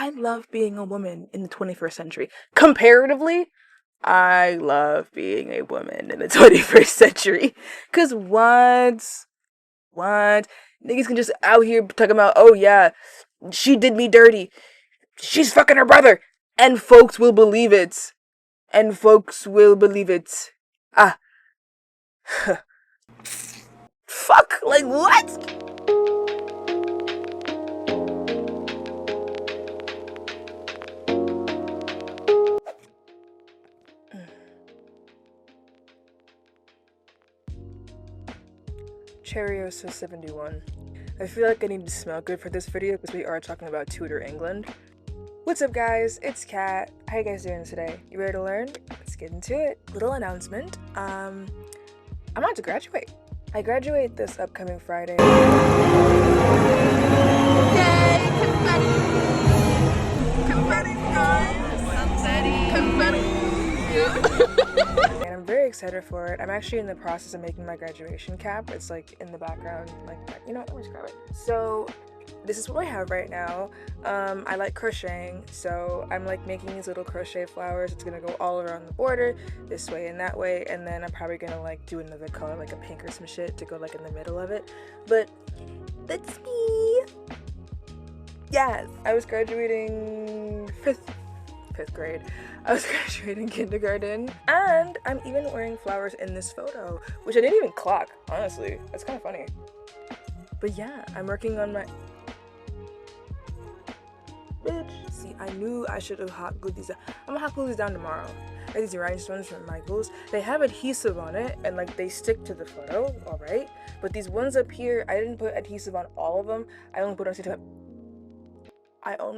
I love being a woman in the 21st century. Comparatively, I love being a woman in the 21st century. Cause what? Niggas can just out here talking about, oh yeah, she did me dirty. She's fucking her brother. And folks will believe it. And folks will believe it. Ah. Fuck, like what? Cherryosa 71. I feel like I need to smell good for this video because we are talking about Tudor England. What's up guys, it's Kat. How you guys doing today? You ready to learn? Let's get into it. Little announcement, I'm about to graduate. I graduate this upcoming Friday. Yay! Confetti! Confetti, guys! Confetti! And I'm very excited for it. I'm actually in the process of making my graduation cap. It's like in the background, like, you know, let me describe it. So this is what I have right now. I like crocheting, so I'm like making these little crochet flowers. It's gonna go all around the border, this way and that way, and then I'm probably gonna like do another color, like a pink or some shit, to go like in the middle of it. But that's me. Yes, I was graduating fifth grade. I was graduating kindergarten, and I'm even wearing flowers in this photo, which I didn't even clock, honestly. That's kind of funny. But yeah, I'm working on my... Bitch. See, I knew I should have hot glued these down. I'm gonna hot glue these down tomorrow. I have these rhinestones from Michael's. They have adhesive on it, and like they stick to the photo, alright? But these ones up here, I didn't put adhesive on all of them. I only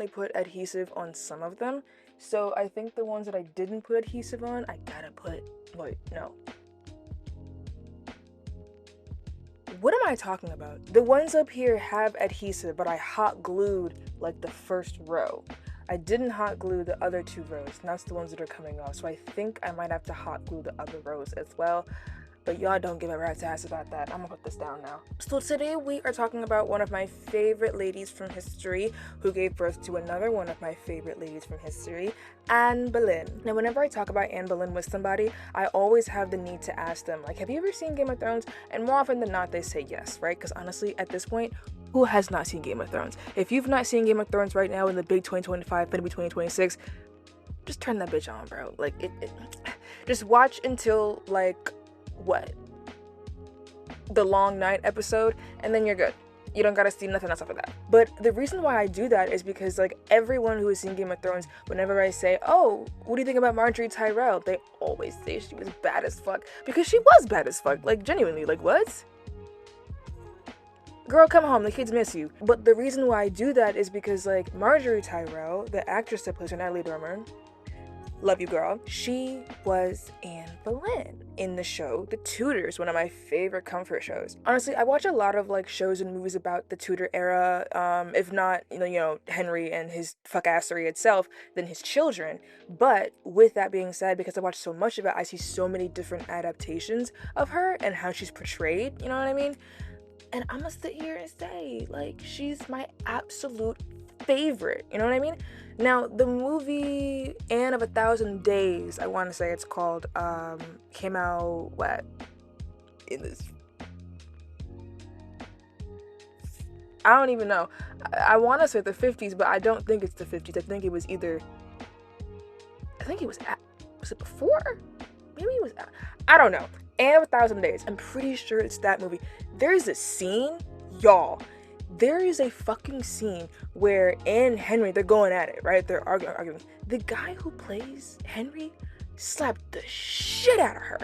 put adhesive on some of them. So I think the ones that I didn't put adhesive on, I gotta put... Wait, no. What am I talking about? The ones up here have adhesive, but I hot glued like the first row. I didn't hot glue the other two rows, and that's the ones that are coming off. So I think I might have to hot glue the other rows as well. But y'all don't give a rat's ass about that. I'm gonna put this down now. So today we are talking about one of my favorite ladies from history who gave birth to another one of my favorite ladies from history, Anne Boleyn. Now, whenever I talk about Anne Boleyn with somebody, I always have the need to ask them, like, have you ever seen Game of Thrones? And more often than not, they say yes, right? Because honestly, at this point, who has not seen Game of Thrones? If you've not seen Game of Thrones right now in the big 2025, maybe 2026, just turn that bitch on, bro. Like, just watch until, like, what? The long night episode, and then you're good. You don't gotta see nothing else after that. But the reason why I do that is because, like, everyone who has seen Game of Thrones, whenever I say, oh, what do you think about Marjorie Tyrell? They always say she was bad as fuck. Because she was bad as fuck. Like, genuinely. Like, what? Girl, come home. The kids miss you. But the reason why I do that is because, like, Marjorie Tyrell, the actress that plays her, Natalie Dormer, love you, girl. She was Anne Boleyn in the show The Tudors, one of my favorite comfort shows. Honestly, I watch a lot of like shows and movies about the Tudor era, if not, you know, Henry and his fuckassery itself, then his children. But with that being said, because I watch so much of it, I see so many different adaptations of her and how she's portrayed, you know what I mean? And I'm gonna sit here and say, like, she's my absolute favorite, you know what I mean? Now, the movie Anne of a Thousand Days, I want to say it's called, came out, what, in this, I don't even know. I want to say the 50s, but I don't think it's the 50s. I think it was was it before? Maybe it was, I don't know. Anne of a Thousand Days, I'm pretty sure it's that movie. There's a scene, y'all. There is a fucking scene where Anne and Henry, they're going at it, right? They're arguing. The guy who plays Henry slapped the shit out of her.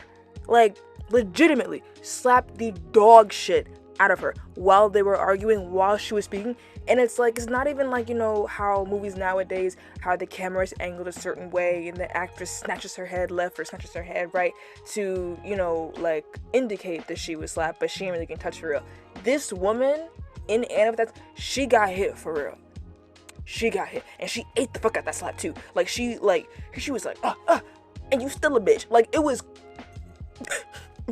Like, legitimately slapped the dog shit out of her while they were arguing, while she was speaking. And it's like, it's not even like, you know, how movies nowadays, how the camera is angled a certain way and the actress snatches her head left or snatches her head right to, you know, like, indicate that she was slapped, but she ain't really can touch for real. This woman in Anne of that, she got hit for real. She got hit, and she ate the fuck out that slap too. Like, she was like, and you still a bitch. Like, it was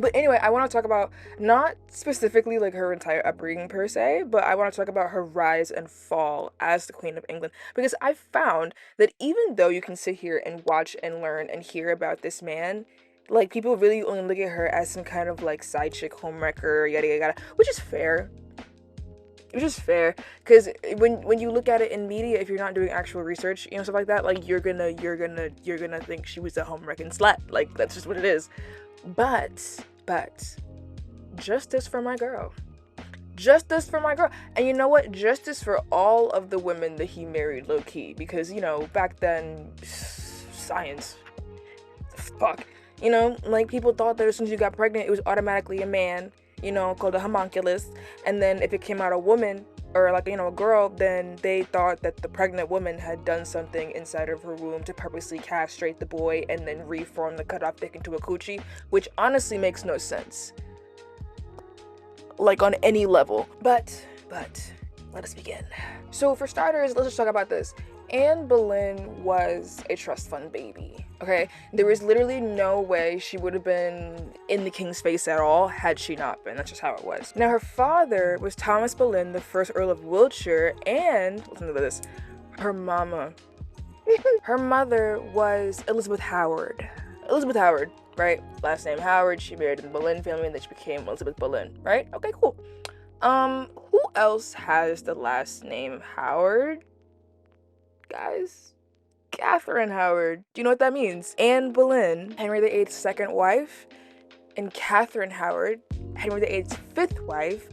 But anyway, I want to talk about not specifically like her entire upbringing per se, but I want to talk about her rise and fall as the Queen of England, because I found that even though you can sit here and watch and learn and hear about this man, like people really only look at her as some kind of like side chick homewrecker, yada yada yada, which is fair. Which is fair, because when you look at it in media, if you're not doing actual research, you know, stuff like that, like you're gonna think she was a home-wrecking slut. Like that's just what it is. But justice for my girl. Justice for my girl. And you know what? Justice for all of the women that he married low-key. Because, you know, back then, science. Fuck. You know, like people thought that as soon as you got pregnant, it was automatically a man, you know, called a homunculus. And then if it came out a woman, or like, you know, a girl, then they thought that the pregnant woman had done something inside of her womb to purposely castrate the boy and then reform the cutoff dick into a coochie, which honestly makes no sense. Like on any level. But, let us begin. So for starters, let's just talk about this. Anne Boleyn was a trust fund baby, okay? There was literally no way she would have been in the king's face at all had she not been. That's just how it was. Now, her father was Thomas Boleyn, the first Earl of Wiltshire, and, listen to this, her mama. Her mother was Elizabeth Howard. Elizabeth Howard, right? Last name Howard. She married in the Boleyn family, and then she became Elizabeth Boleyn, right? Okay, cool. Who else has the last name Howard? Guys, Catherine Howard. Do you know what that means? Anne Boleyn, Henry VIII's second wife, and Catherine Howard, Henry VIII's fifth wife,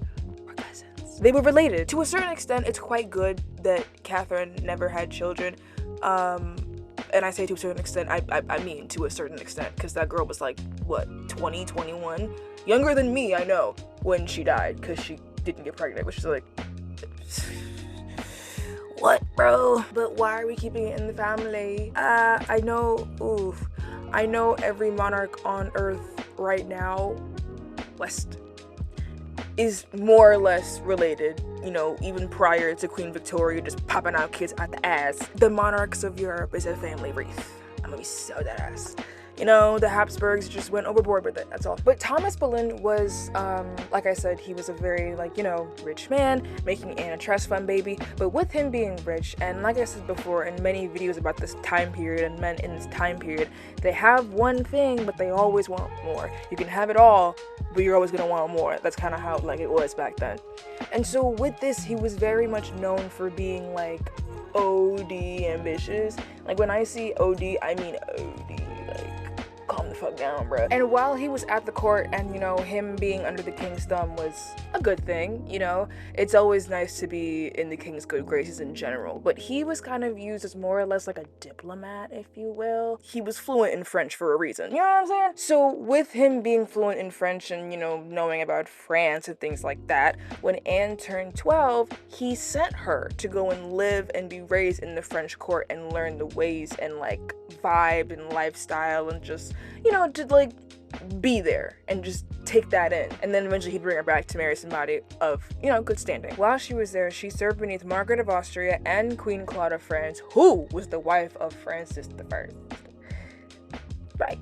were cousins. They were related. To a certain extent, it's quite good that Catherine never had children. And I say to a certain extent, I mean to a certain extent, because that girl was like, what, 20, 21? Younger than me, I know, when she died, because she didn't get pregnant, which is like... What, bro? But why are we keeping it in the family? I know every monarch on earth right now, West, is more or less related, you know, even prior to Queen Victoria just popping out kids out the ass. The monarchs of Europe is a family wreath. I'm gonna be so dead ass. You know, the Habsburgs just went overboard with it, that's all. But Thomas Boleyn was, like I said, he was a very, like, you know, rich man, making Anne a trust fund baby. But with him being rich, and like I said before in many videos about this time period and men in this time period, they have one thing, but they always want more. You can have it all, but you're always gonna want more. That's kind of how, like, it was back then. And so with this, he was very much known for being, like, OD ambitious. Like, when I see OD, I mean OD, like, calm the fuck down, bruh. And while he was at the court and, you know, him being under the king's thumb was a good thing, you know, it's always nice to be in the king's good graces in general, but he was kind of used as more or less like a diplomat, if you will. He was fluent in French for a reason, you know what I'm saying? So with him being fluent in French and, you know, knowing about France and things like that, when Anne turned 12, he sent her to go and live and be raised in the French court and learn the ways and, like, vibe and lifestyle and just, you know, to, like, be there and just take that in. And then eventually he'd bring her back to marry somebody of, you know, good standing. While she was there, she served beneath Margaret of Austria and Queen Claude of France, who was the wife of Francis I. Right.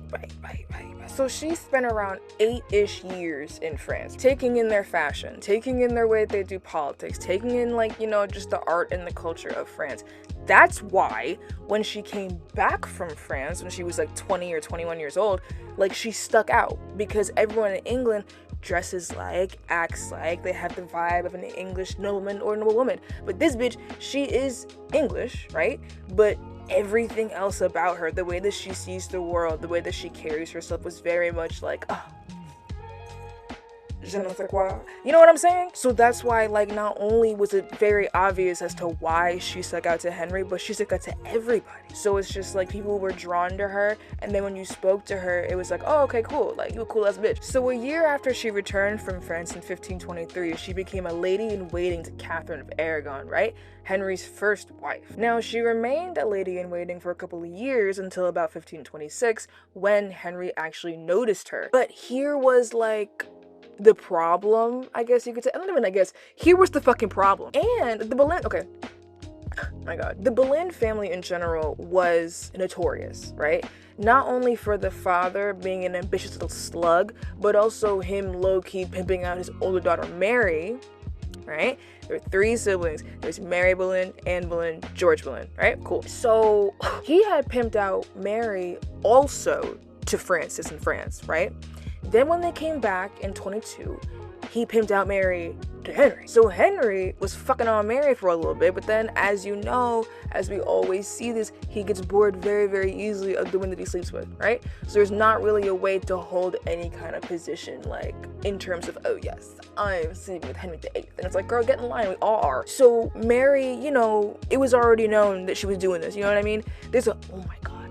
So she spent around 8-ish years in France, taking in their fashion, taking in their way they do politics, taking in, like, you know, just the art and the culture of France. That's why when she came back from France, when she was like 20 or 21 years old, like, she stuck out, because everyone in England dresses like, acts like, they have the vibe of an English nobleman or noblewoman. But this bitch, she is English, right? But everything else about her, the way that she sees the world, the way that she carries herself was very much like, oh, je ne sais quoi. You know what I'm saying? So that's why, like, not only was it very obvious as to why she stuck out to Henry, but she stuck out to everybody. So it's just like people were drawn to her, and then when you spoke to her, it was like, oh, okay, cool, like, you a cool ass bitch. So a year after she returned from France in 1523, she became a lady-in-waiting to Catherine of Aragon, right? Henry's first wife. Now, she remained a lady-in-waiting for a couple of years until about 1526, when Henry actually noticed her. But here was, like, the problem, I guess you could say. I don't even, I guess. Here was the fucking problem. And the Boleyn, okay. my god. The Boleyn family in general was notorious, right? Not only for the father being an ambitious little slug, but also him low-key pimping out his older daughter Mary, right? There were 3 siblings. There's Mary Boleyn, Anne Boleyn, George Boleyn, right? Cool. So he had pimped out Mary also to Francis in France, right? Then when they came back in 22, he pimped out Mary to Henry. So Henry was fucking on Mary for a little bit, but then, as you know, as we always see this, he gets bored very, very easily of the women that he sleeps with, right? So there's not really a way to hold any kind of position, like, in terms of, oh yes, I'm sleeping with Henry VIII. And it's like, girl, get in line, we all are. So Mary, you know, it was already known that she was doing this, you know what I mean? Oh my god.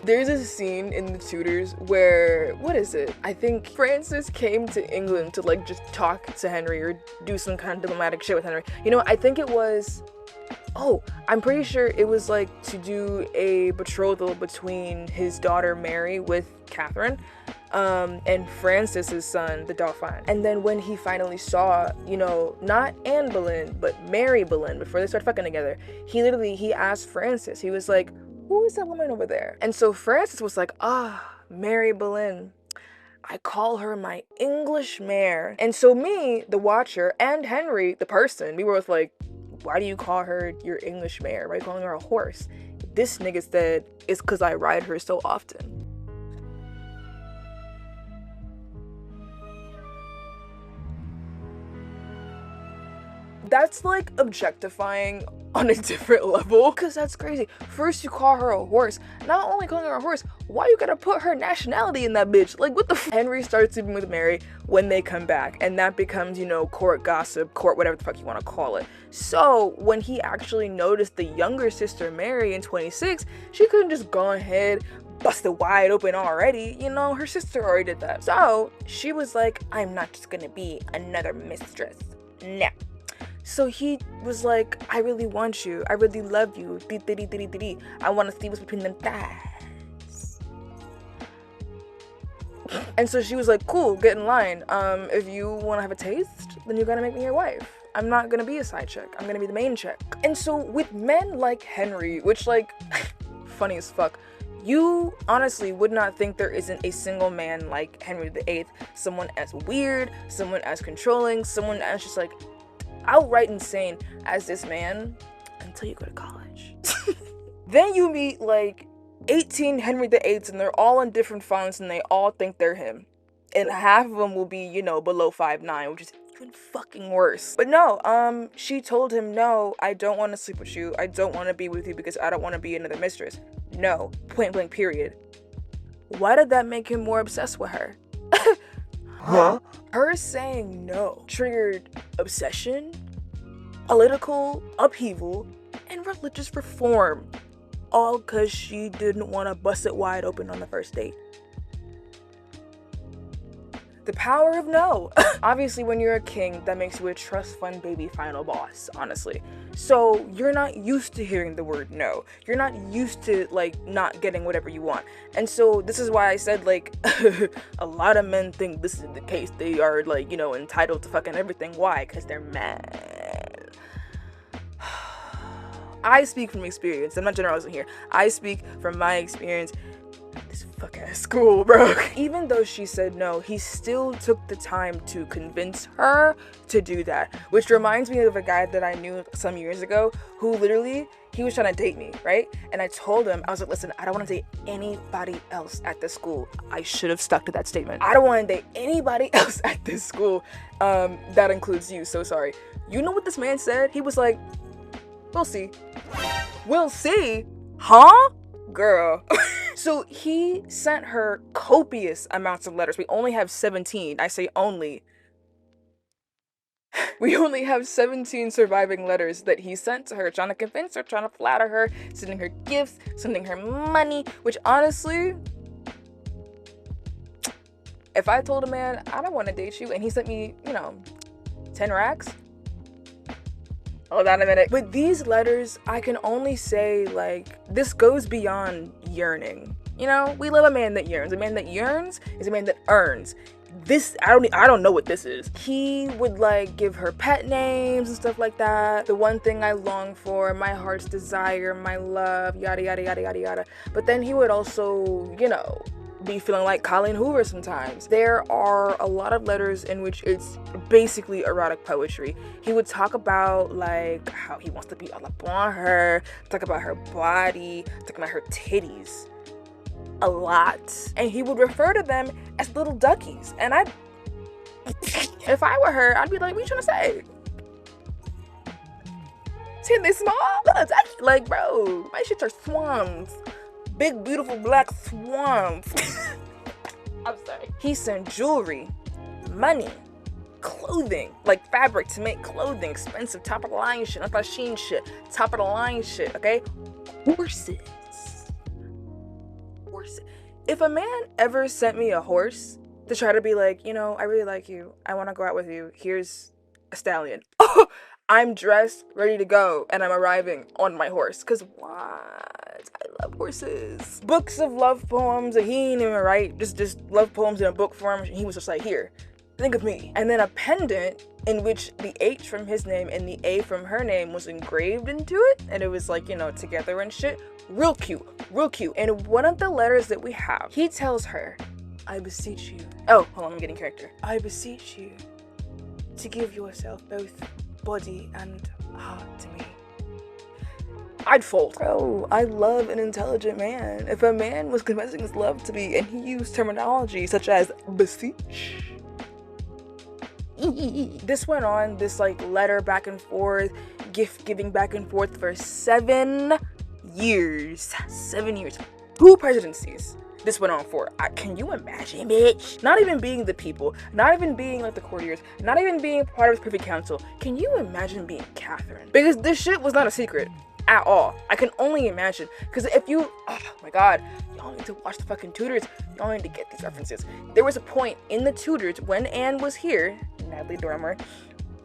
There's a scene in The Tudors where, what is it? I think Francis came to England to like just talk to Henry or do some kind of diplomatic shit with Henry. You know, I think it was, I'm pretty sure it was like to do a betrothal between his daughter Mary with Catherine, and Francis's son, the Dauphin. And then when he finally saw, you know, not Anne Boleyn, but Mary Boleyn, before they started fucking together, he asked Francis, he was like, who is that woman over there? And so Francis was like, Mary Boleyn. I call her my English mare. And so me, the watcher, and Henry, the person, we were both like, why do you call her your English mare? Why are you calling her a horse? This nigga said, it's because I ride her so often. That's like objectifying on a different level, because that's crazy. First you call her a horse. Not only calling her a horse, why you gotta put her nationality in that bitch? Like, what the Henry starts sleeping with Mary when they come back, and that becomes, you know, court gossip, court whatever the fuck you want to call it. So when he actually noticed the younger sister Mary in 26, she couldn't just go ahead, bust it wide open already. You know, her sister already did that. So she was like, I'm not just gonna be another mistress. No. So he was like, I really want you. I really love you. I want to see what's between them thighs. And so she was like, cool, get in line. If you want to have a taste, then you gotta make me your wife. I'm not gonna be a side chick. I'm gonna be the main chick. And so with men like Henry, which like, funny as fuck, you honestly would not think there isn't a single man like Henry VIII, someone as weird, someone as controlling, someone as just like outright insane as this man, until you go to college. Then you meet like 18 Henry VIIIs and they're all in different fonts and they all think they're him. And half of them will be, you know, below 5'9", which is even fucking worse. But no, she told him, no, I don't want to sleep with you. I don't want to be with you because I don't want to be another mistress. No, point blank period. Why did that make him more obsessed with her? Huh? Her saying no triggered obsession, political upheaval, and religious reform. All because she didn't want to bust it wide open on the first date. The power of no. Obviously, when you're a king, that makes you a trust fund baby final boss, honestly. So you're not used to hearing the word no. You're not used to, like, not getting whatever you want. And so this is why I said, like, a lot of men think this is the case. They are, like, you know, entitled to fucking everything. Why? Because they're mad. I speak from experience. I'm not generalizing here. I speak from my experience. This fuck ass school, bro. Even though she said no, he still took the time to convince her to do that. Which reminds me of a guy that I knew some years ago who literally, he was trying to date me, right? And I told him, I was like, listen, I don't want to date anybody else at this school. I should have stuck to that statement. I don't want to date anybody else at this school. That includes you, so sorry. You know what this man said? He was like, we'll see. We'll see? Huh? Girl. So he sent her copious amounts of letters. We only have 17. I say only. We only have 17 surviving letters that he sent to her, trying to convince her, trying to flatter her, sending her gifts, sending her money, which honestly, if I told a man, I don't want to date you, and he sent me, you know, 10 racks, hold on a minute. With these letters, I can only say, like, this goes beyond yearning. You know, we love a man that yearns. A man that yearns is a man that earns. this, I don't know what this is. He would like give her pet names and stuff like that. The one thing I long for, my heart's desire, my love, yada yada yada yada yada. But then he would also, you know, be feeling like Colleen Hoover sometimes. There are a lot of letters in which it's basically erotic poetry. He would talk about like how he wants to be all up on her, talk about her body, talk about her titties a lot. And he would refer to them as little duckies. And if I were her, I'd be like, what you trying to say? See, they small? Little ducky. Like, bro, my shits are swans. Big, beautiful black swans. I'm sorry. He sent jewelry, money, clothing, like fabric to make clothing, expensive, top of the line shit, not that Sheen shit, top of the line shit, okay? Horses. If a man ever sent me a horse to try to be like, you know, I really like you, I want to go out with you, here's a stallion. Oh, I'm dressed, ready to go, and I'm arriving on my horse. Because what? I love horses. Books of love poems that he didn't even write, just love poems in a book form. And he was just like, here, think of me. And then a pendant in which the H from his name and the A from her name was engraved into it. And it was like, you know, together and shit. Real cute, real cute. And one of the letters that we have, he tells her, I beseech you. Oh, hold on, I'm getting character. I beseech you to give yourself both body and heart to me. I'd fold. Bro, I love an intelligent man. If a man was confessing his love to me and he used terminology such as beseech. This went on, this like letter back and forth, gift giving back and forth for 7 years. 7 years. 2 presidencies. This went on for. Can you imagine, bitch? Not even being the people, not even being like the courtiers, not even being part of his privy council. Can you imagine being Catherine? Because this shit was not a secret at all. I can only imagine. Because if you, oh my god, y'all need to watch the fucking Tudors. Y'all need to get these references. There was a point in the Tudors when Anne was here, Natalie Dormer,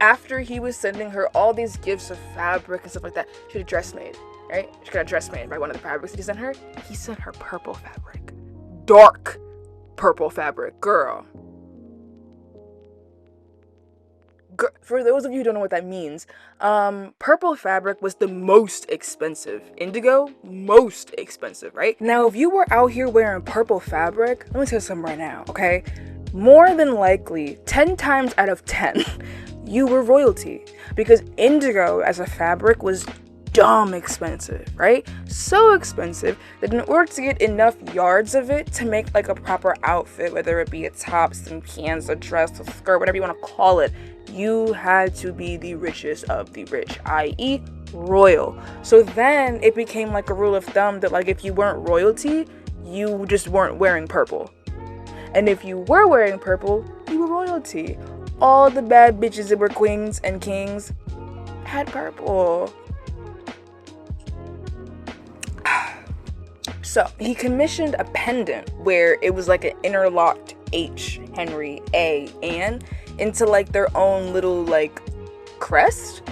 after he was sending her all these gifts of fabric and stuff like that, she had a dress made, right? She got a dress made by one of the fabrics that he sent her. He sent her purple fabric. Dark purple fabric, girl. For those of you who don't know what that means, purple fabric was the most expensive. Indigo, most expensive, right? Now, if you were out here wearing purple fabric, let me tell you something right now, okay? More than likely, 10 times out of 10, you were royalty. Because indigo as a fabric was dumb expensive, right? So expensive that in order to get enough yards of it to make like a proper outfit, whether it be a top, some pants, a dress, a skirt, whatever you want to call it, you had to be the richest of the rich, i.e. royal. So then it became like a rule of thumb that like if you weren't royalty, you just weren't wearing purple. And if you were wearing purple, you were royalty. All the bad bitches that were queens and kings had purple. So he commissioned a pendant where it was like an interlocked H, Henry, A, Anne into like their own little like crest.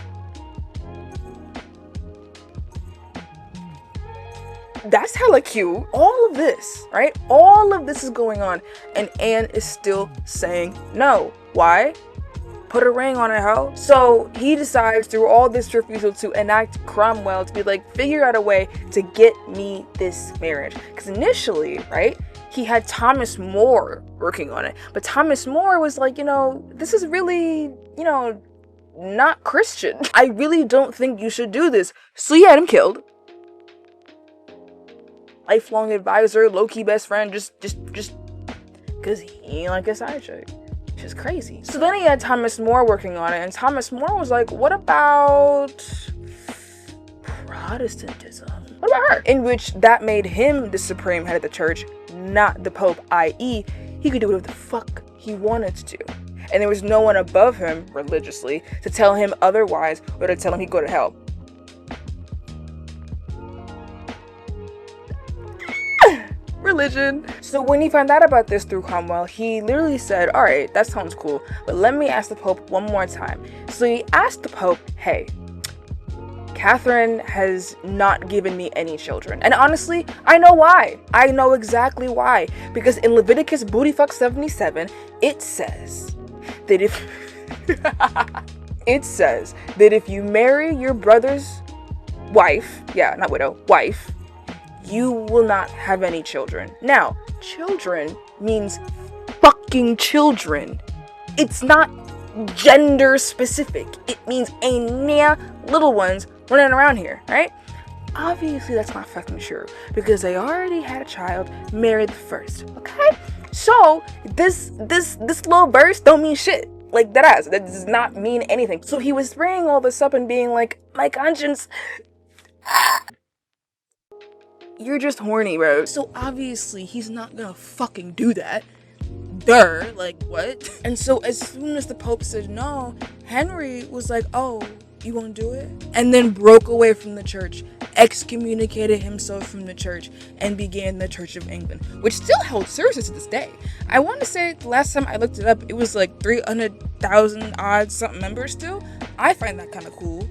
That's hella cute. All of this, right? All of this is going on and Anne is still saying no. Why? Put a ring on it, ho. So he decides through all this refusal to enact Cromwell to be like, figure out a way to get me this marriage. Because initially, right, he had Thomas More working on it. But Thomas More was like, you know, this is really, you know, not Christian. I really don't think you should do this. So he had him killed. Lifelong advisor, low-key best friend, just because he ain't like a side chick. Which is crazy. So then he had Thomas More working on it, and Thomas More was like, what about Protestantism? What about her? In which that made him the supreme head of the church, not the Pope, i.e. he could do whatever the fuck he wanted to do. And there was no one above him, religiously, to tell him otherwise or to tell him he'd go to hell. Religion. So when he found out about this through Cromwell, he literally said, all right, that sounds cool, but let me ask the Pope one more time. So he asked the Pope, hey, Catherine has not given me any children. And honestly, I know why. I know exactly why. Because in Leviticus Bootyfuck 77, it says that if it says that if you marry your brother's wife, yeah, not widow, wife, you will not have any children. Now, children means fucking children. It's not gender specific. It means ain't little ones running around here, right? Obviously that's not fucking true because they already had a child, married first, okay? So this little verse don't mean shit. Like that does not mean anything. So he was bringing all this up and being like, my conscience, you're just horny, bro. So obviously he's not gonna fucking do that. Like what? And so as soon as the Pope said no, Henry was like, oh, you won't do it? And then broke away from the church, excommunicated himself from the church, and began the Church of England, which still held services to this day. I want to say the last time I looked it up, it was like 300,000 odd something members still. I find that kind of cool.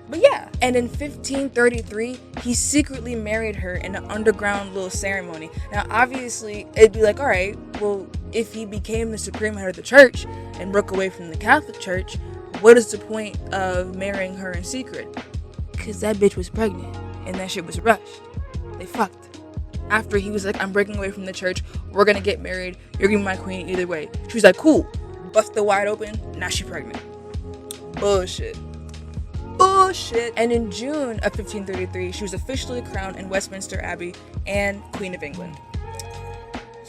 But yeah, and in 1533, he secretly married her in an underground little ceremony. Now, obviously, it'd be like, all right, well, if he became the supreme head of the church and broke away from the Catholic Church, what is the point of marrying her in secret? Because that bitch was pregnant, and that shit was rushed. They fucked. After he was like, I'm breaking away from the church, we're gonna get married, you're gonna be my queen either way. She was like, cool, bust it wide open, now she pregnant. Bullshit. And in June of 1533, she was officially crowned in Westminster Abbey and Queen of England.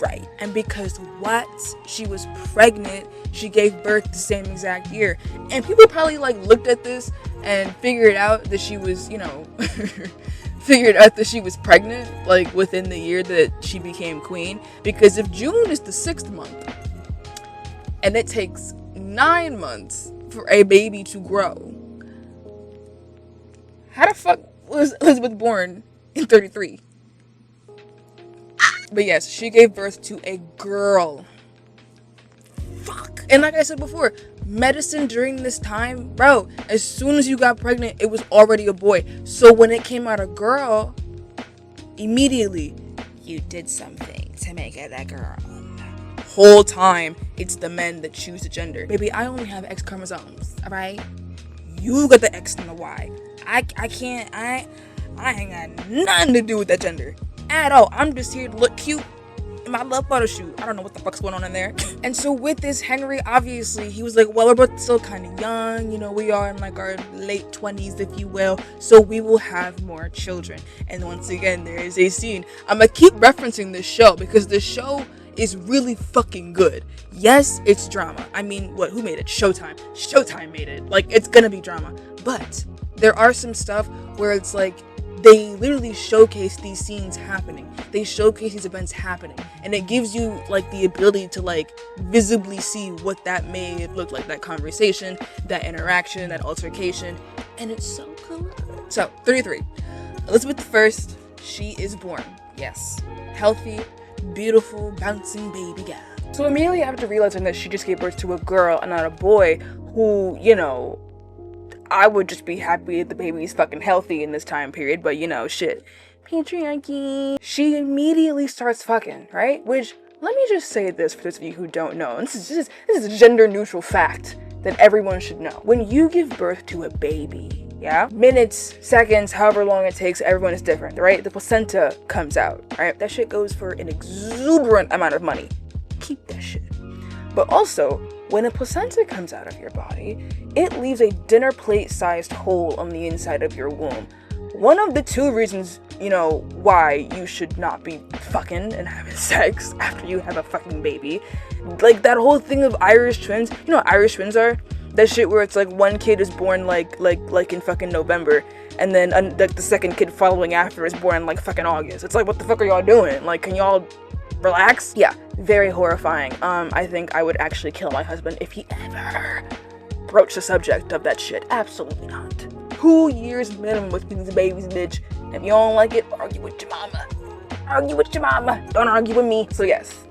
Right. And because what? She was pregnant, she gave birth the same exact year. And people probably like looked at this and figured out that she was, figured out that she was pregnant like within the year that she became queen. Because if June is the 6th month and it takes 9 months for a baby to grow, how the fuck was Elizabeth born in 33? But yes, she gave birth to a girl. Fuck. And like I said before, medicine during this time, bro, as soon as you got pregnant, it was already a boy. So when it came out a girl, immediately, you did something to make it a girl. Whole time, it's the men that choose the gender. Baby, I only have X chromosomes, alright? You got the X and the Y. I ain't got nothing to do with that gender at all. I'm just here to look cute in my love photo shoot. I don't know what the fuck's going on in there. And so with this, Henry, obviously, he was like, well, we're both still kind of young. We are in like our late 20s, if you will. So we will have more children. And once again, there is a scene. I'm gonna keep referencing this show because the show is really fucking good. Yes, it's drama. I mean, who made it? Showtime. Showtime made it. Like, it's gonna be drama. But there are some stuff where it's like, they literally showcase these scenes happening. They showcase these events happening. And it gives you, like, the ability to, like, visibly see what that may have looked like. That conversation, that interaction, that altercation. And it's so cool. So, 33. Elizabeth I, she is born. Yes. Healthy, beautiful, bouncing baby girl. So immediately after realizing that she just gave birth to a girl and not a boy, who, I would just be happy if the baby's fucking healthy in this time period, but shit. Patriarchy. She immediately starts fucking, right? Which, let me just say this for those of you who don't know. This is a gender neutral fact that everyone should know. When you give birth to a baby, yeah? Minutes, seconds, however long it takes, everyone is different, right? The placenta comes out, right? That shit goes for an exuberant amount of money. Keep that shit. But also, when a placenta comes out of your body, it leaves a dinner plate sized hole on the inside of your womb. One of the two reasons, why you should not be fucking and having sex after you have a fucking baby. Like that whole thing of Irish twins, what Irish twins are? That shit where it's like one kid is born like in fucking November, and then like the second kid following after is born like fucking August. It's like, what the fuck are y'all doing? Like, can y'all relax? Yeah, very horrifying. I think I would actually kill my husband if he ever broached the subject of that shit. Absolutely not. 2 years minimum with these babies, bitch. If you don't like it, argue with your mama. Argue with your mama. Don't argue with me. So yes,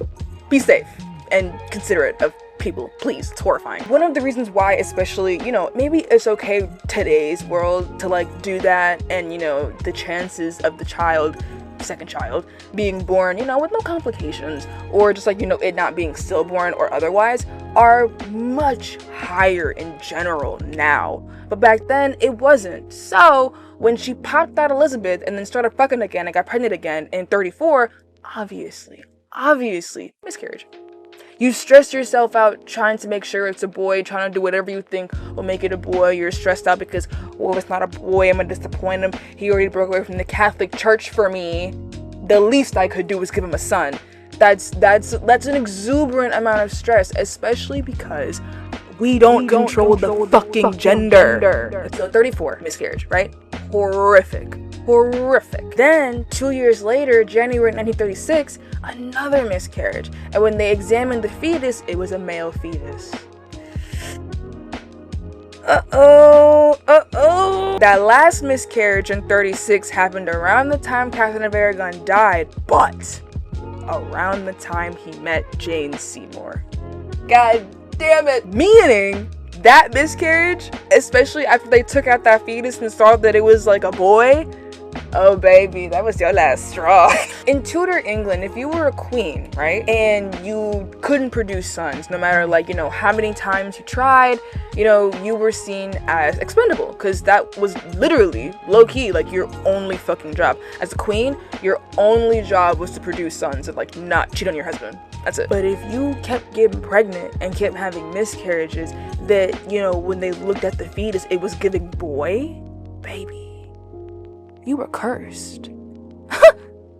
be safe and considerate of people, please. It's horrifying. One of the reasons why, especially, you know, maybe it's okay today's world to like do that, and you know, the chances of the second child being born, you know, with no complications, or just like, you know, it not being stillborn or otherwise, are much higher in general now. But back then it wasn't. So when she popped out Elizabeth and then started fucking again and got pregnant again in 34, obviously miscarriage. You stress yourself out trying to make sure it's a boy, trying to do whatever you think will make it a boy. You're stressed out because, well, if it's not a boy, I'm gonna disappoint him. He already broke away from the Catholic Church for me. The least I could do was give him a son. That's an exuberant amount of stress, especially because we don't control the fucking gender. So 34, miscarriage, right? Horrific. Then 2 years later, January 1936, another miscarriage, and when they examined the fetus, it was a male fetus. That last miscarriage in 36 happened around the time Catherine of Aragon died, but around the time he met Jane Seymour. God damn it. Meaning that miscarriage, especially after they took out that fetus and saw that it was like a boy, oh baby, that was your last straw. In Tudor England, if you were a queen, right, and you couldn't produce sons, no matter like, you know, how many times you tried, you know, you were seen as expendable, because that was literally low-key like your only fucking job. As a queen, your only job was to produce sons and like not cheat on your husband. That's it. But if you kept getting pregnant and kept having miscarriages that, you know, when they looked at the fetus, it was giving boy, baby, you were cursed.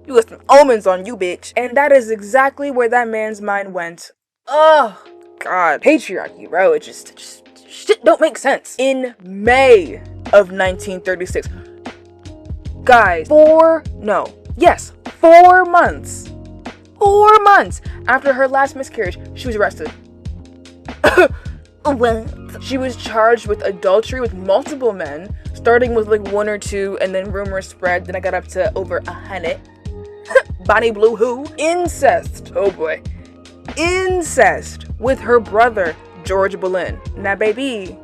You got some omens on you, bitch. And that is exactly where that man's mind went. Oh, God. Patriarchy, bro. It just shit don't make sense. In May of 1936, guys, 4 months. 4 months after her last miscarriage, she was arrested. She was charged with adultery with multiple men, starting with like 1 or 2, and then rumors spread, then I got up to over 100. Bonnie Blue who? Incest. Oh boy. Incest with her brother, George Boleyn. Now baby,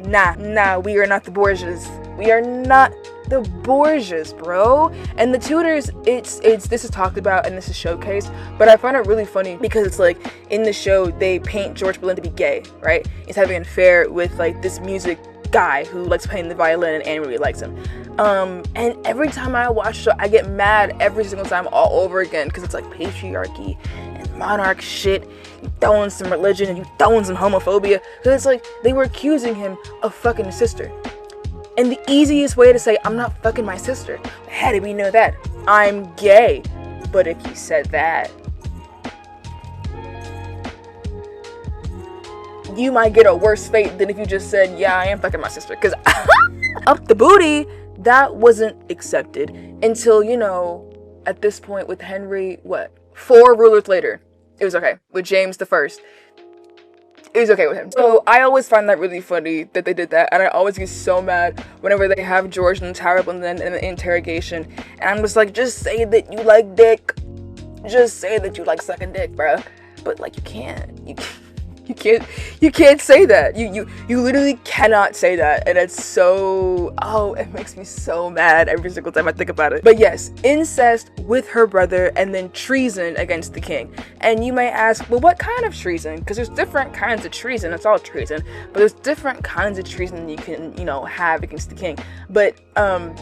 nah, we are not the Borgias. We are not the Borgias, bro. And the Tudors, it's this is talked about and this is showcased, but I find it really funny because it's like in the show they paint George Boleyn to be gay, right? He's having an affair with like this music guy who likes playing the violin, and Anne really likes him. And every time I watch the show, I get mad every single time all over again because it's like patriarchy and monarch shit. You throw in some religion and you throw in some homophobia, because it's like they were accusing him of fucking his sister. And the easiest way to say, I'm not fucking my sister, how did we know that? I'm gay. But if you said that, you might get a worse fate than if you just said, yeah, I am fucking my sister. Because up the booty, that wasn't accepted until, you know, at this point with Henry, 4 rulers later, it was okay. With James the First, it was okay with him. So I always find that really funny that they did that, and I always get so mad whenever they have George in the tower and then in the interrogation, and I'm just like, just say that you like dick. Just say that you like sucking dick, bro. But like, you can't say that. You literally cannot say that, and it's so, it makes me so mad every single time I think about it. But yes, incest with her brother, and then treason against the king. And you may ask, well, what kind of treason? Because there's different kinds of treason. It's all treason, but there's different kinds of treason you can, have against the king. But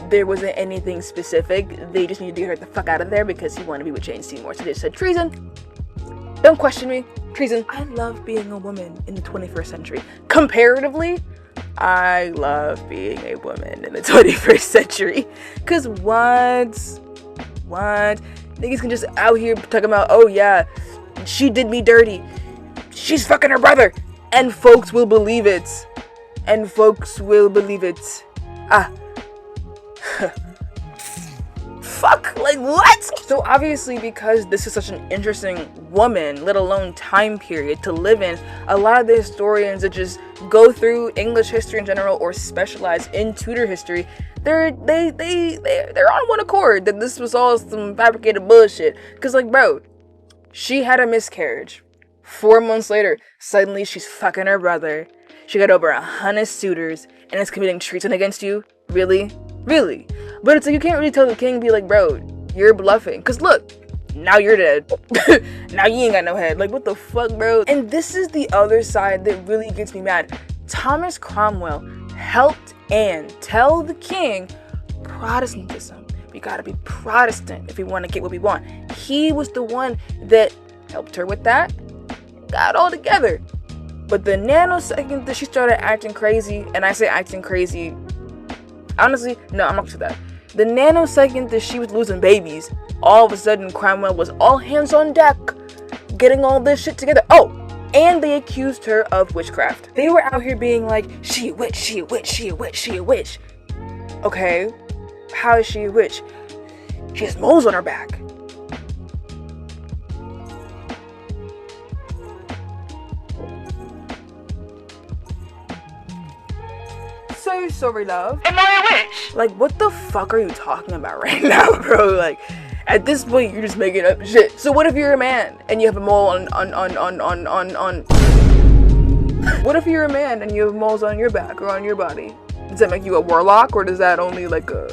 there wasn't anything specific. They just needed to get her the fuck out of there because he wanted to be with Jane Seymour. So they just said treason. Don't question me. Treason. I love being a woman in the 21st century. Comparatively, I love being a woman in the 21st century. Cause what? Niggas can just out here talking about, oh yeah, she did me dirty. She's fucking her brother. And folks will believe it. Fuck, like what? So obviously, because this is such an interesting woman, let alone time period to live in, a lot of the historians that just go through English history in general or specialize in Tudor history, they're on one accord that this was all some fabricated bullshit. Cause like, bro, she had a miscarriage. 4 months later, suddenly she's fucking her brother. She got over 100 suitors and is committing treason against you? Really? Really? But it's like, you can't really tell the king, be like, bro, you're bluffing. Cause look, now you're dead. Now you ain't got no head. Like, what the fuck, bro? And this is the other side that really gets me mad. Thomas Cromwell helped Anne tell the king, Protestantism. We gotta be Protestant if we want to get what we want. He was the one that helped her with that. Got it all together. But the nanosecond that she started acting crazy, and I say acting crazy, honestly, no, I'm not gonna say that. The nanosecond that she was losing babies, all of a sudden Cromwell was all hands on deck, getting all this shit together. Oh, and they accused her of witchcraft. They were out here being like, she a witch, she a witch, she a witch, she a witch. Okay, how is she a witch? She has moles on her back. So sorry, love. Am I a witch? Like, what the fuck are you talking about right now, bro? Like, at this point, you're just making up shit. So what if you're a man and you have a mole on What if you're a man and you have moles on your back or on your body? Does that make you a warlock, or does that only like a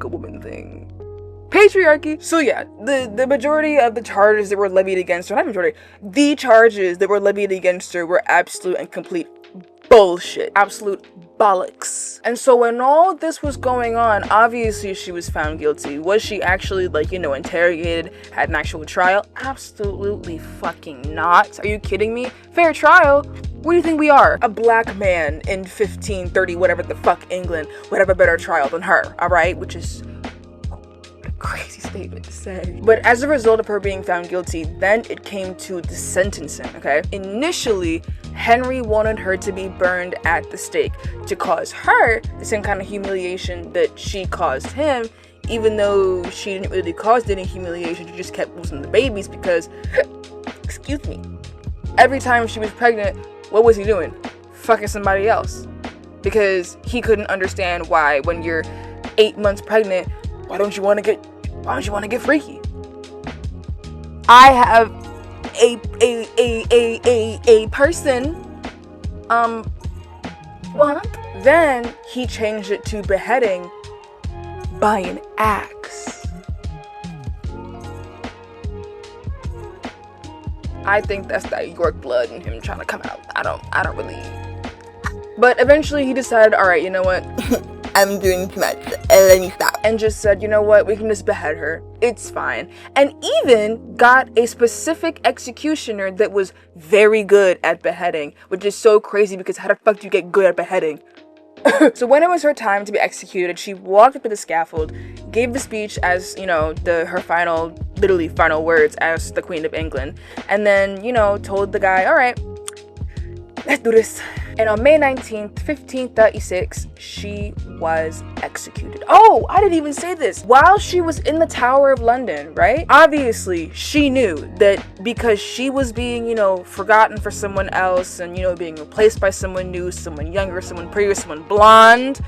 woman thing? Patriarchy. So yeah, the majority of the charges that were levied against her, not majority, the charges that were levied against her were absolute and complete bullshit. Absolute bollocks. And so when all this was going on, obviously she was found guilty. Was she actually, like, you know, interrogated, had an actual trial? Absolutely fucking not. Are you kidding me? Fair trial? What do you think we are? A black man in 1530, whatever the fuck, England, would have a better trial than her, alright? Which is a crazy statement to say. But as a result of her being found guilty, then it came to the sentencing, okay? Initially, Henry wanted her to be burned at the stake to cause her the same kind of humiliation that she caused him, even though she didn't really cause any humiliation. She just kept losing the babies because, excuse me, every time she was pregnant, what was he doing? Fucking somebody else. Because he couldn't understand why, when you're 8 months pregnant, why don't you want to get freaky? I have a person, what? Then he changed it to beheading by an axe. I think that's that York blood in him trying to come out. I don't really. But eventually he decided, alright, you know what? I'm doing too much. Let me stop. And just said, you know what? We can just behead her. It's fine. And even got a specific executioner that was very good at beheading, which is so crazy because how the fuck do you get good at beheading? So when it was her time to be executed, she walked up to the scaffold, gave the speech as, you know, her final, literally final words as the Queen of England, and then, you know, told the guy, all right, let's do this. And on May 19th, 1536, she was executed. Oh, I didn't even say this. While she was in the Tower of London, right? Obviously, she knew that because she was being, you know, forgotten for someone else and, you know, being replaced by someone new, someone younger, someone prettier, someone blonde,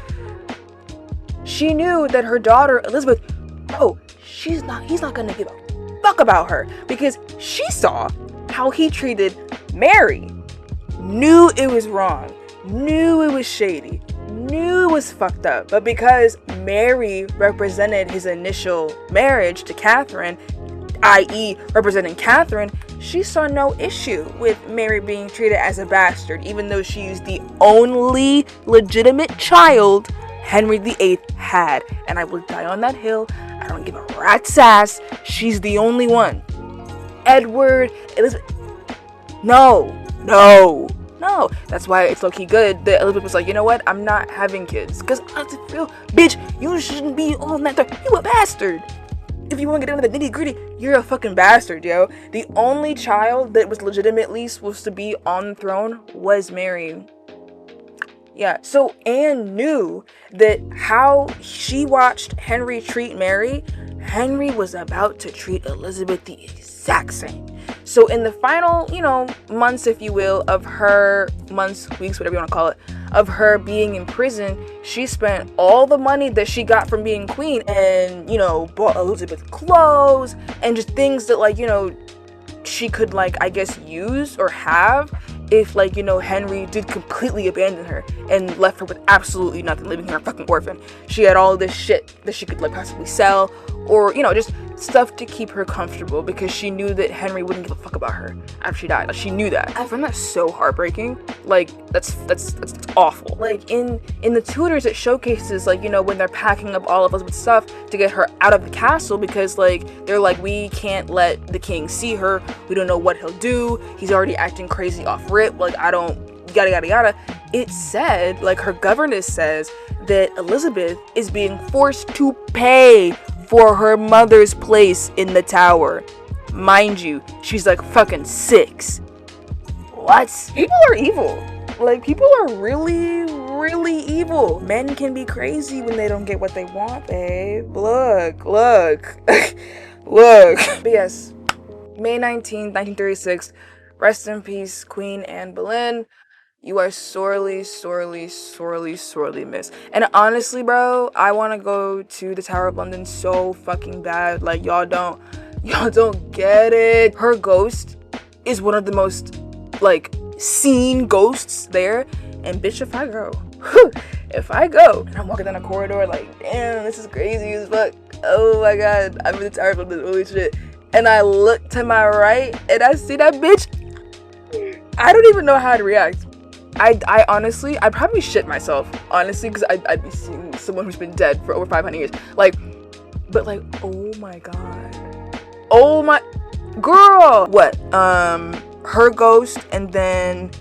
she knew that her daughter, Elizabeth, oh, he's not gonna give a fuck about her because she saw how he treated Mary. Knew it was wrong, knew it was shady, knew it was fucked up, but because Mary represented his initial marriage to Catherine, i.e. representing Catherine, she saw no issue with Mary being treated as a bastard, even though she's the only legitimate child Henry VIII had. And I will die on that hill. I don't give a rat's ass. She's the only one. Edward, Elizabeth, no. That's why it's low-key good that Elizabeth was like, you know what, I'm not having kids. Because I feel, bitch, you shouldn't be on that thing. You a bastard. If you want to get into the nitty-gritty, you're a fucking bastard, yo. The only child that was legitimately supposed to be on the throne was Mary. Yeah, so Anne knew that how she watched Henry treat Mary, Henry was about to treat Elizabeth the exact same. So in the final, you know, months, if you will, of her, months, weeks, whatever you want to call it, of her being in prison, she spent all the money that she got from being queen and, you know, bought Elizabeth clothes and just things that, like, you know, she could, like, I guess use or have if, like, you know, Henry did completely abandon her and left her with absolutely nothing, leaving her a fucking orphan. She had all this shit that she could, like, possibly sell, or, you know, just stuff to keep her comfortable, because she knew that Henry wouldn't give a fuck about her after she died. Like, she knew that. I find that so heartbreaking. Like, that's awful. Like, in the Tudors, it showcases, like, you know, when they're packing up all of Elizabeth's stuff to get her out of the castle, because, like, they're like, we can't let the king see her, we don't know what he'll do, he's already acting crazy off rip, like, I don't, yada yada yada. It said, like, her governess says that Elizabeth is being forced to pay for her mother's place in the Tower. Mind you, she's like fucking 6. What? People are evil. Like, people are really, really evil. Men can be crazy when they don't get what they want, babe. Look. Look. But yes, May 19th, 1936. Rest in peace, Queen Anne Boleyn. You are sorely, sorely, sorely, sorely missed. And honestly, bro, I want to go to the Tower of London so fucking bad. Like, y'all don't get it. Her ghost is one of the most, like, seen ghosts there. And bitch, if I go, and I'm walking down a corridor, like, damn, this is crazy as fuck. Oh my god, I'm in the Tower of London, holy shit. And I look to my right, and I see that bitch. I don't even know how to react. I honestly, I'd probably shit myself, honestly, because I'd be seeing someone who's been dead for over 500 years. Like, but like, oh my god. Oh my, girl! What? Her ghost, and then,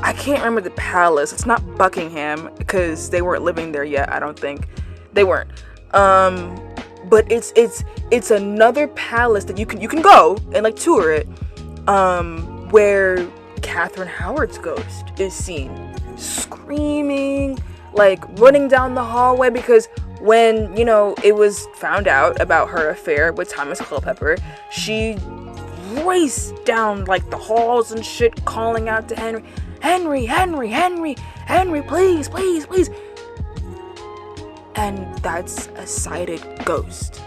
I can't remember the palace. It's not Buckingham, because they weren't living there yet, I don't think. They weren't. But it's another palace that you can go and, like, tour it, where Catherine Howard's ghost is seen screaming, like, running down the hallway, because when, you know, it was found out about her affair with Thomas Culpeper, she raced down, like, the halls and shit, calling out to Henry, please, please, please. And that's a sighted ghost.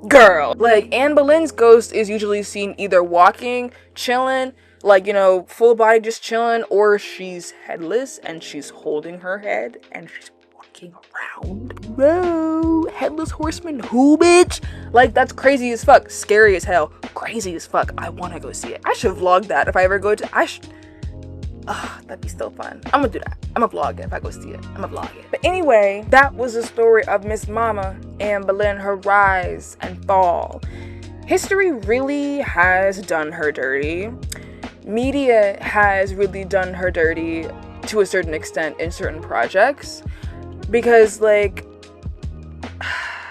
Girl, like, Anne Boleyn's ghost is usually seen either walking, chilling, like, you know, full body just chilling, or she's headless and she's holding her head and she's walking around. Bro, headless horseman, who, bitch? Like, that's crazy as fuck, scary as hell, crazy as fuck. I want to go see it. I should vlog that if I ever go to. That'd be so fun. I'm gonna do that. I'm gonna vlog it if I go see it. I'm gonna vlog it. But anyway, that was the story of Miss Mama Anne Boleyn, her rise and fall. History really has done her dirty. Media has really done her dirty to a certain extent in certain projects. Because, like,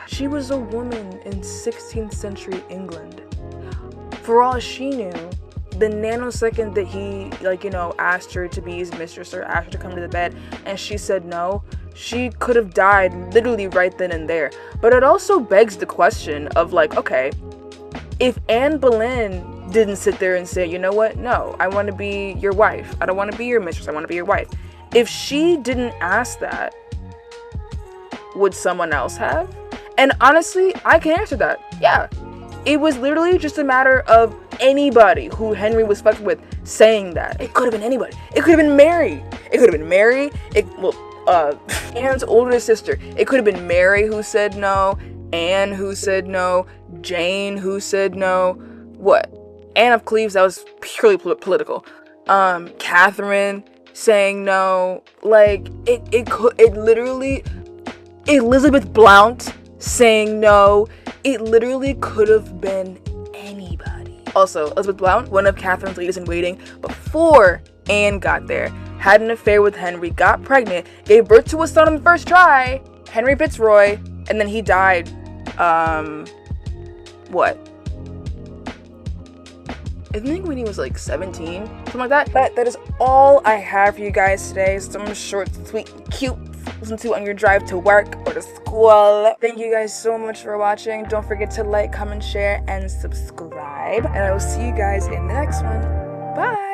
she was a woman in 16th century England. For all she knew, the nanosecond that he, like, you know, asked her to be his mistress or asked her to come to the bed and she said no, she could have died literally right then and there. But it also begs the question of, like, okay, if Anne Boleyn didn't sit there and say, you know what, no, I want to be your wife, I don't want to be your mistress, I want to be your wife. If she didn't ask that, would someone else have? And honestly, I can answer that. Yeah. It was literally just a matter of anybody who Henry was fucking with saying that. It could have been anybody. It could have been Mary. It could have been Mary. Anne's older sister. It could have been Mary who said no, Anne who said no, Jane who said no. What? Anne of Cleves, that was purely political. Catherine saying no. Like, it literally, Elizabeth Blount saying no. It literally could have been anybody. Also, Elizabeth Blount, one of Catherine's ladies-in-waiting before Anne got there, had an affair with Henry, got pregnant, gave birth to a son on the first try, Henry Fitzroy, and then he died, what? I think when he was like 17, something like that. But that is all I have for you guys today. Some short, sweet, cute listen to on your drive to work or to school. Thank you guys so much for watching. Don't forget to like, comment, share, and subscribe. And I will see you guys in the next one. Bye!